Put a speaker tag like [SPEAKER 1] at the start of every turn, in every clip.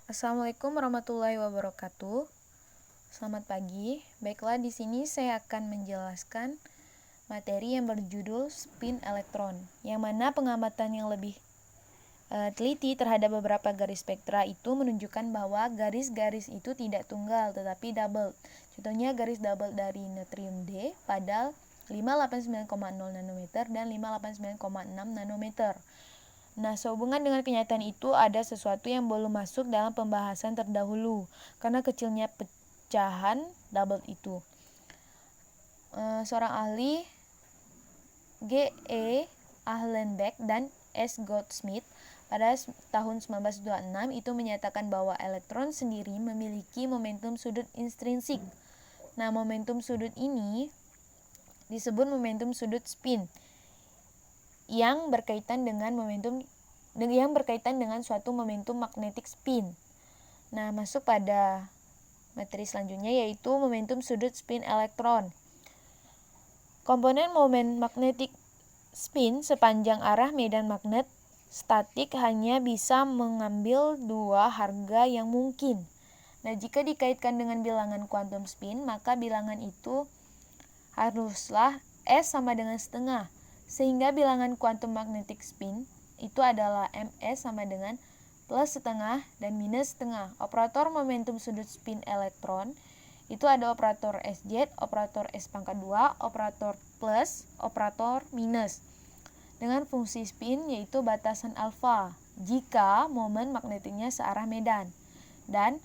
[SPEAKER 1] Assalamualaikum warahmatullahi wabarakatuh. Selamat pagi. Baiklah, di sini saya akan menjelaskan materi yang berjudul spin elektron, yang mana pengamatan yang lebih teliti terhadap beberapa garis spektra itu menunjukkan bahwa garis-garis itu tidak tunggal tetapi double. Contohnya garis double dari natrium D pada 589,0 nanometer dan 589,6 nanometer. Nah, sehubungan dengan kenyataan itu ada sesuatu yang belum masuk dalam pembahasan terdahulu karena kecilnya pecahan double itu. Seorang ahli G.E. Ahlenbeck dan S. Goldsmith pada tahun 1926 itu menyatakan bahwa elektron sendiri memiliki momentum sudut intrinsik. Nah, momentum sudut ini disebut momentum sudut spin yang berkaitan dengan suatu momentum magnetic spin. Nah, masuk pada materi selanjutnya yaitu momentum sudut spin elektron. Komponen momen magnetic spin sepanjang arah medan magnet statik hanya bisa mengambil dua harga yang mungkin. Nah, jika dikaitkan dengan bilangan quantum spin, maka bilangan itu haruslah S sama dengan setengah, sehingga bilangan quantum magnetic spin itu adalah ms sama dengan plus setengah dan minus setengah. Operator momentum sudut spin elektron itu ada operator SZ, operator S pangkat 2, operator plus, operator minus dengan fungsi spin yaitu batasan alfa jika momen magnetiknya searah medan, dan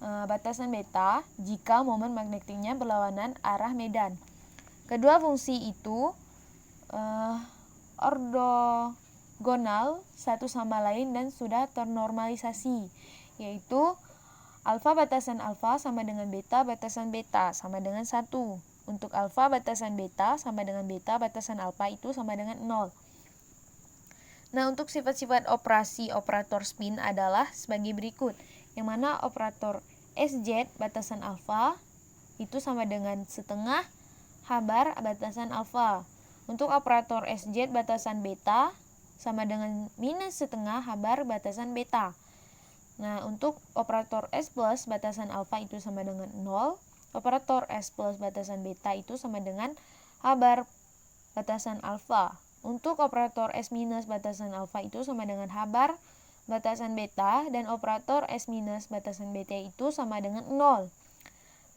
[SPEAKER 1] batasan beta jika momen magnetiknya berlawanan arah medan. Kedua fungsi itu ortogonal satu sama lain dan sudah ternormalisasi, yaitu alfa batasan alfa sama dengan beta batasan beta sama dengan 1. Untuk alfa batasan beta sama dengan beta batasan alfa itu sama dengan 0. Nah, untuk sifat-sifat operasi operator spin adalah sebagai berikut, yang mana operator SZ batasan alfa itu sama dengan setengah habar batasan alfa. Untuk operator SZ batasan beta sama dengan minus setengah habar batasan beta. Nah, untuk operator S plus batasan alfa itu sama dengan 0. Operator S plus batasan beta itu sama dengan habar batasan alfa. Untuk operator S minus batasan alfa itu sama dengan habar batasan beta, dan operator S minus batasan beta itu sama dengan 0.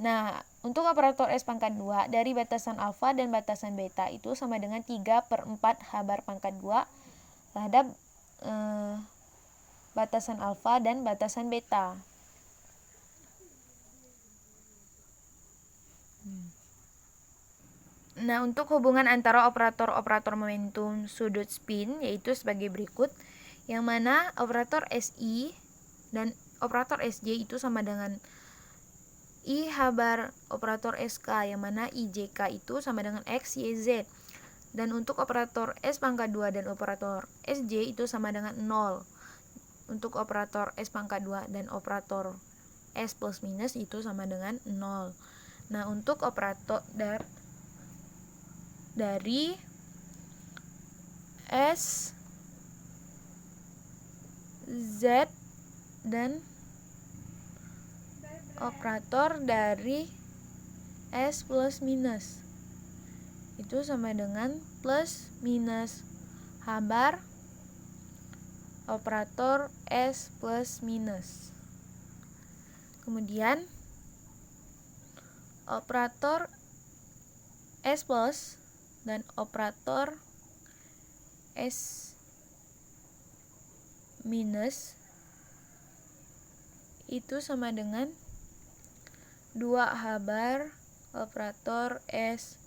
[SPEAKER 1] Nah, untuk operator S pangkat 2 dari batasan alfa dan batasan beta itu sama dengan 3/4 habar pangkat 2 terhadap batasan alfa dan batasan beta. Nah, untuk hubungan antara operator-operator momentum sudut spin yaitu sebagai berikut, yang mana operator SI dan operator SJ itu sama dengan I habar operator SK, yang mana IJK itu sama dengan X, Y, Z. Dan untuk operator S pangkat 2 dan operator SJ itu sama dengan 0. Untuk operator S pangkat 2 dan operator S plus minus itu sama dengan 0. Nah, untuk operator dari S, Z, dan operator dari S plus minus itu sama dengan plus minus habar operator S plus minus. Kemudian operator S plus dan operator S minus itu sama dengan 2 habar operator S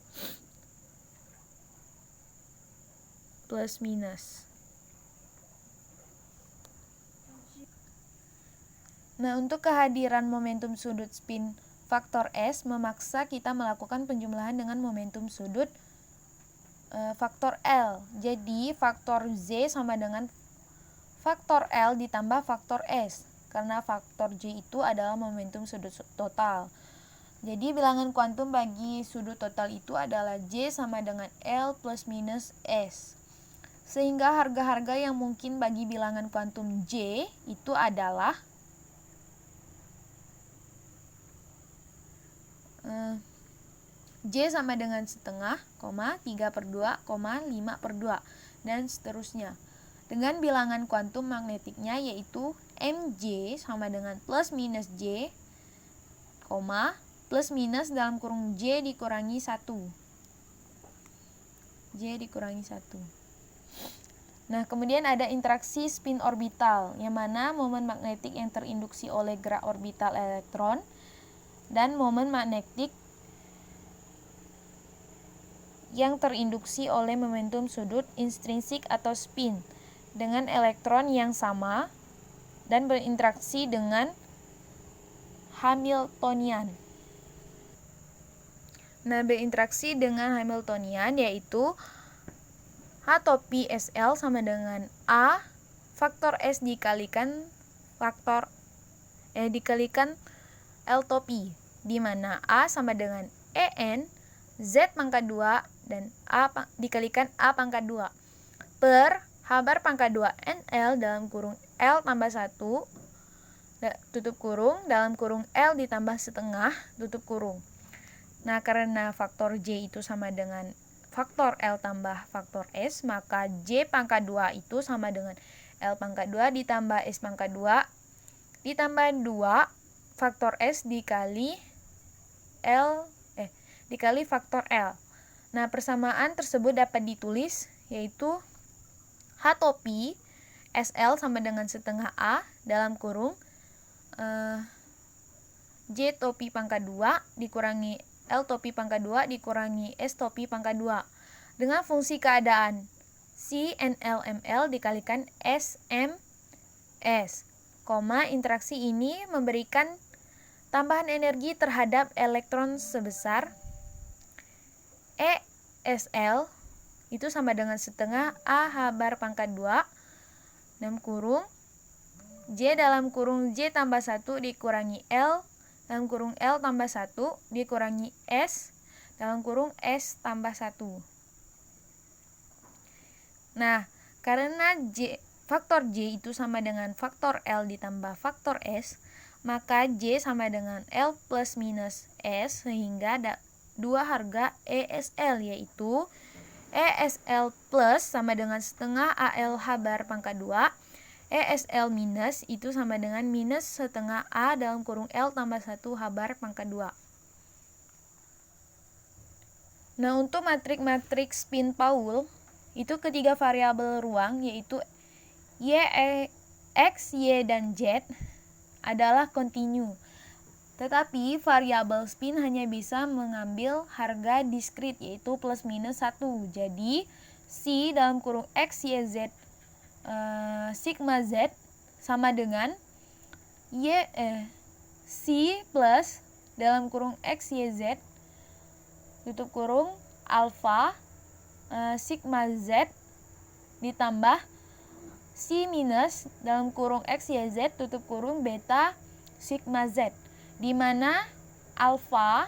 [SPEAKER 1] plus minus. Nah, untuk kehadiran momentum sudut spin faktor S memaksa kita melakukan penjumlahan dengan momentum sudut faktor L. Jadi faktor Z sama dengan faktor L ditambah faktor S, karena faktor J itu adalah momentum sudut total. Jadi bilangan kuantum bagi sudut total itu adalah J sama dengan L plus minus S. Sehingga harga-harga yang mungkin bagi bilangan kuantum J itu adalah J sama dengan setengah, 3/2, 5/2, dan seterusnya. Dengan bilangan kuantum magnetiknya yaitu Mj sama dengan plus minus J, plus minus dalam kurung J dikurangi 1. J dikurangi 1. Nah, kemudian ada interaksi spin orbital, yang mana momen magnetik yang terinduksi oleh gerak orbital elektron dan momen magnetik yang terinduksi oleh momentum sudut intrinsik atau spin dengan elektron yang sama dan berinteraksi dengan Hamiltonian. Nah, berinteraksi dengan Hamiltonian yaitu H topi SL sama dengan A faktor S dikalikan L topi, di mana A sama dengan EN Z pangkat 2 dan A dikalikan A pangkat 2 per H bar pangkat 2 NL dalam kurung L tambah 1 tutup kurung dalam kurung L ditambah setengah tutup kurung. Nah, karena faktor J itu sama dengan faktor L tambah faktor S, maka J pangkat 2 itu sama dengan L pangkat 2 ditambah S pangkat 2 ditambah 2 faktor S dikali faktor L. Nah, persamaan tersebut dapat ditulis yaitu H topi SL sama dengan setengah A dalam kurung J topi pangkat 2 dikurangi L topi pangkat 2 dikurangi S topi pangkat 2 dengan fungsi keadaan C NLML dikalikan SMS, interaksi ini memberikan tambahan energi terhadap elektron sebesar ESL itu sama dengan setengah AH bar pangkat 2 dalam kurung J dalam kurung J tambah 1 dikurangi L dalam kurung L tambah 1 dikurangi S dalam kurung S tambah 1. Nah, karena faktor J itu sama dengan faktor L ditambah faktor S, maka J sama dengan L plus minus S, sehingga ada dua harga ESL, yaitu ESL plus sama dengan setengah ALH bar pangkat 2, ESL minus itu sama dengan minus setengah A dalam kurung L tambah 1 H bar pangkat 2. Nah, untuk matriks spin Paul, itu ketiga variabel ruang yaitu X, Y, dan Z adalah kontinu. Tetapi variabel spin hanya bisa mengambil harga diskrit yaitu plus minus 1. Jadi C dalam kurung X, Y, Z sigma Z sama dengan C plus dalam kurung X, Y, Z tutup kurung alpha sigma Z ditambah C minus dalam kurung X, Y, Z tutup kurung beta sigma Z, di mana alpha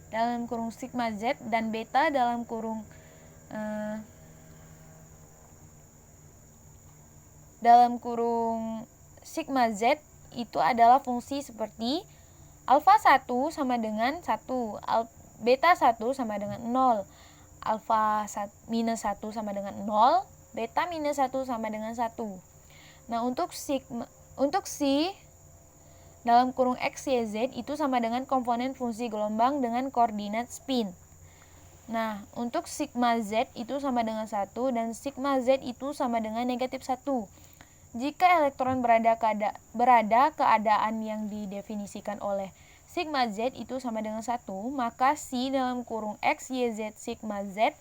[SPEAKER 1] dalam kurung sigma Z dan beta dalam kurung sigma Z itu adalah fungsi seperti alpha 1 sama dengan 1, beta 1 sama dengan 0, alpha minus 1 sama dengan 0, beta minus 1 sama dengan 1. Nah, untuk C dalam kurung X, Y, Z itu sama dengan komponen fungsi gelombang dengan koordinat spin. Nah, untuk sigma Z itu sama dengan 1 dan sigma Z itu sama dengan negatif 1. Jika elektron berada keadaan yang didefinisikan oleh sigma Z itu sama dengan 1, maka C dalam kurung X, Y, Z sigma Z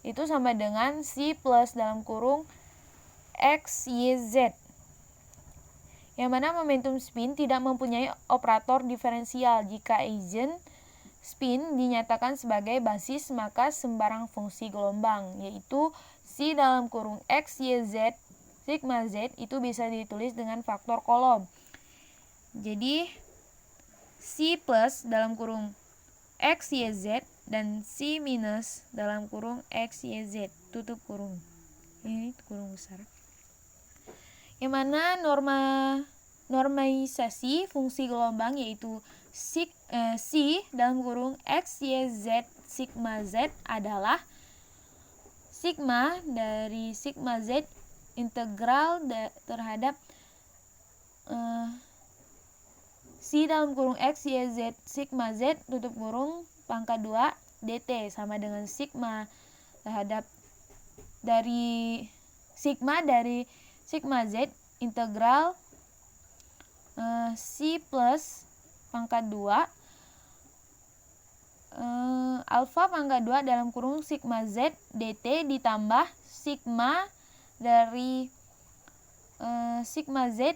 [SPEAKER 1] itu sama dengan C plus dalam kurung X, Y, Z. Yang mana momentum spin tidak mempunyai operator diferensial. Jika eigen spin dinyatakan sebagai basis, maka sembarang fungsi gelombang, yaitu C dalam kurung X, Y, Z sigma Z itu bisa ditulis dengan faktor Coulomb. Jadi C plus dalam kurung X, Y, Z dan C minus dalam kurung X, Y, Z tutup kurung. Ini kurung besar. Yang mana norma normalisasi fungsi gelombang yaitu C dalam kurung X, Y, Z, sigma Z adalah sigma dari sigma Z integral terhadap C dalam kurung X, Y, Z, sigma Z tutup kurung pangkat 2 dt sama dengan sigma terhadap dari sigma Z integral C plus pangkat 2 alfa pangkat 2 dalam kurung sigma Z dt ditambah sigma dari sigma Z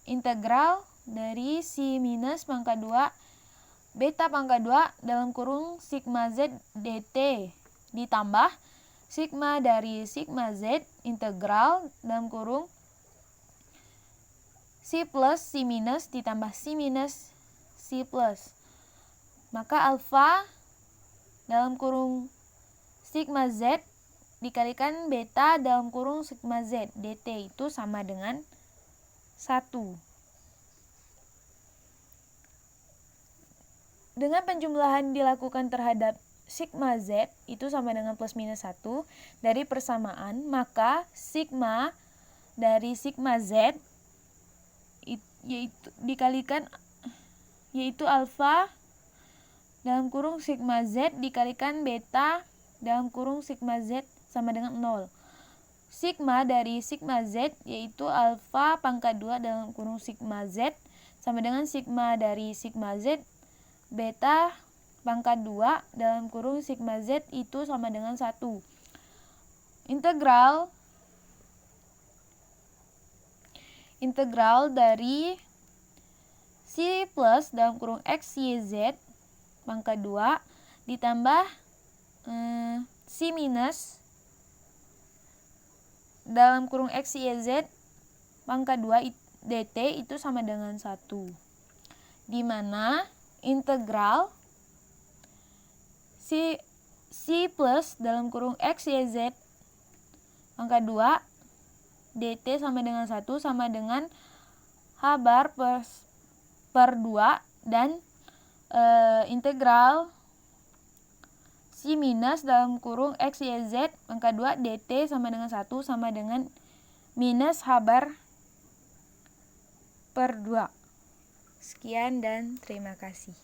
[SPEAKER 1] integral dari C minus pangkat 2 beta pangkat 2 dalam kurung sigma Z dt ditambah sigma dari sigma Z integral dalam kurung C plus C minus ditambah C minus C plus. Maka alfa dalam kurung sigma Z dikalikan beta dalam kurung sigma Z dt itu sama dengan 1. Dengan penjumlahan dilakukan terhadap sigma Z itu sama dengan plus minus 1 dari persamaan, maka sigma dari sigma Z yaitu alfa dalam kurung sigma Z dikalikan beta dalam kurung sigma Z sama dengan 0. Sigma dari sigma Z yaitu alfa pangkat 2 dalam kurung sigma Z sama dengan sigma dari sigma Z beta pangkat 2 dalam kurung sigma Z itu sama dengan 1. Integral dari C plus dalam kurung X, Y, Z pangkat 2 ditambah C minus dalam kurung X, Y, Z pangkat 2 dt itu sama dengan 1. Di mana integral C plus dalam kurung X, Y, Z pangkat 2 dt sama dengan 1 sama dengan H bar per 2 dan integral C minus dalam kurung X, Y, Z pangkat 2 dt sama dengan 1 sama dengan minus H bar per 2. Sekian dan terima kasih.